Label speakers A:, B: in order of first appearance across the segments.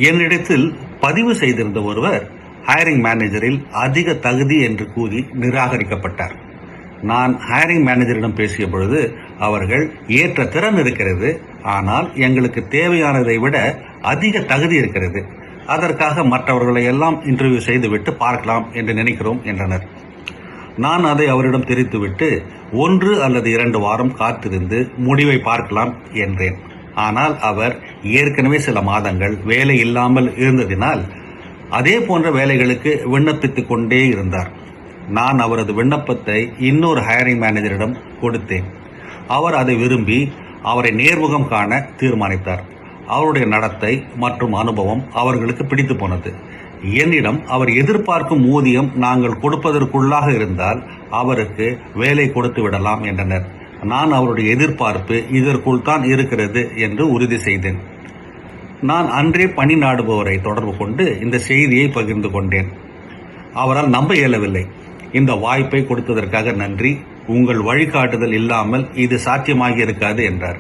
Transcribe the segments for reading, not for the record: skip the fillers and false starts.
A: என்னிடத்தில் பதிவு செய்திருந்த ஒருவர் ஹையரிங் மேனேஜரில் அதிக தகுதி என்று கூறி நிராகரிக்கப்பட்டார். நான் ஹையரிங் மேனேஜரிடம் பேசிய பொழுது அவர்கள் ஏற்ற திறன் இருக்கிறது, ஆனால் எங்களுக்கு தேவையானதை விட அதிக தகுதி இருக்கிறது, அதற்காக மற்றவர்களை எல்லாம் இன்டர்வியூ செய்துவிட்டு பார்க்கலாம் என்று நினைக்கிறோம் என்றனர். நான் அதை அவரிடம் தெரிவித்துவிட்டு 1 அல்லது 2 வாரம் காத்திருந்து முடிவை பார்க்கலாம் என்றேன். ஆனால் அவர் ஏற்கனவே சில மாதங்கள் வேலை இல்லாமல் இருந்ததினால் அதே போன்ற வேலைகளுக்கு விண்ணப்பித்துக் கொண்டே இருந்தார். நான் அவரது விண்ணப்பத்தை இன்னொரு ஹையரிங் மேனேஜரிடம் கொடுத்தேன். அவர் அதை விரும்பி அவரை நேர்முகம் காண தீர்மானித்தார். அவருடைய நடத்தை மற்றும் அனுபவம் அவர்களுக்கு பிடித்து போனது. என்னிடம் அவர் எதிர்பார்க்கும் ஊதியம் நாங்கள் கொடுப்பதற்குள்ளாக இருந்தால் அவருக்கு வேலை கொடுத்து விடலாம் என்றனர். நான் அவருடைய எதிர்பார்ப்பு இதற்குள் தான் இருக்கிறது என்று உறுதி செய்தேன். நான் அன்றே பணி நாடுபவரை தொடர்பு கொண்டு இந்த செய்தியை பகிர்ந்து கொண்டேன். அவரால் நம்ப இயலவில்லை. இந்த வாய்ப்பை கொடுத்ததற்காக நன்றி, உங்கள் வழிகாட்டுதல் இல்லாமல் இது சாத்தியமாகி இருக்காது என்றார்.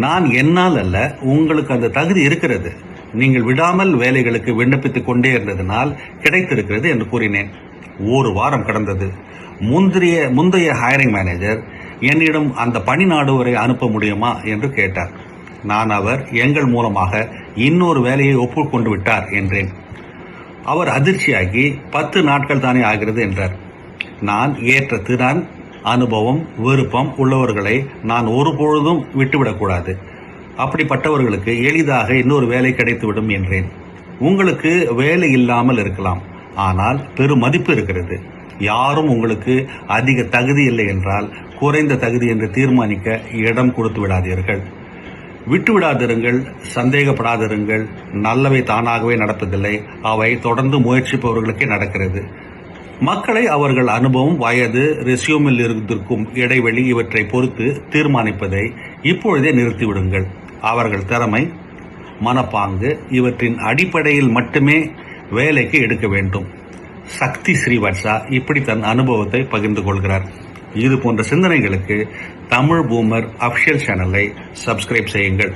A: நான் என்னால் அல்ல, உங்களுக்கு அந்த தகுதி இருக்கிறது, நீங்கள் விடாமல் வேலைகளுக்கு விண்ணப்பித்துக் கொண்டே இருந்ததனால் கிடைத்திருக்கிறது என்று கூறினேன். 1 வாரம் கடந்தது. முந்தைய ஹையரிங் மேனேஜர் என்னிடம் அந்த பணி நாடுவரை அனுப்ப முடியுமா என்று கேட்டார். நான் அவர் எங்கள் மூலமாக இன்னொரு வேலையை ஒப்புக்கொண்டு விட்டார் என்றேன். அவர் அதிர்ச்சியாகி 10 நாட்கள் தானே ஆகிறது என்றார். நான் ஏற்ற திறன், அனுபவம், விருப்பம் உள்ளவர்களை நான் ஒருபொழுதும் விட்டுவிடக்கூடாது. அப்படிப்பட்டவர்களுக்கு எளிதாக இன்னொரு வேலை கிடைத்துவிடும் என்றேன். உங்களுக்கு வேலை இல்லாமல் இருக்கலாம், ஆனால் பெரும் மதிப்பு இருக்கிறது. யாரும் உங்களுக்கு அதிக தகுதி இல்லை என்றால் குறைந்த தகுதி என்று தீர்மானிக்க இடம் கொடுத்து விடாதீர்கள். விட்டுவிடாதிருங்கள், சந்தேகப்படாதிருங்கள். நல்லவை தானாகவே நடப்பதில்லை, அவை தொடர்ந்து முயற்சிப்பவர்களுக்கே நடக்கிறது. மக்களை அவர்கள் அனுபவம், வயது, ரெஸ்யூமில் இருக்கும் இடைவெளி இவற்றை பொறுத்து தீர்மானிப்பதை இப்பொழுதே நிறுத்திவிடுங்கள். அவர்கள் திறமை, மனப்பாங்கு இவற்றின் அடிப்படையில் மட்டுமே வேலைக்கு எடுக்க வேண்டும். சக்தி ஸ்ரீவத்சா இப்படி தன் அனுபவத்தை பகிர்ந்து கொள்கிறார். இது போன்ற சிந்தனைகளுக்கு தமிழ் பூமர் அஃபிஷியல் சேனலை சப்ஸ்கிரைப் செய்யுங்கள்.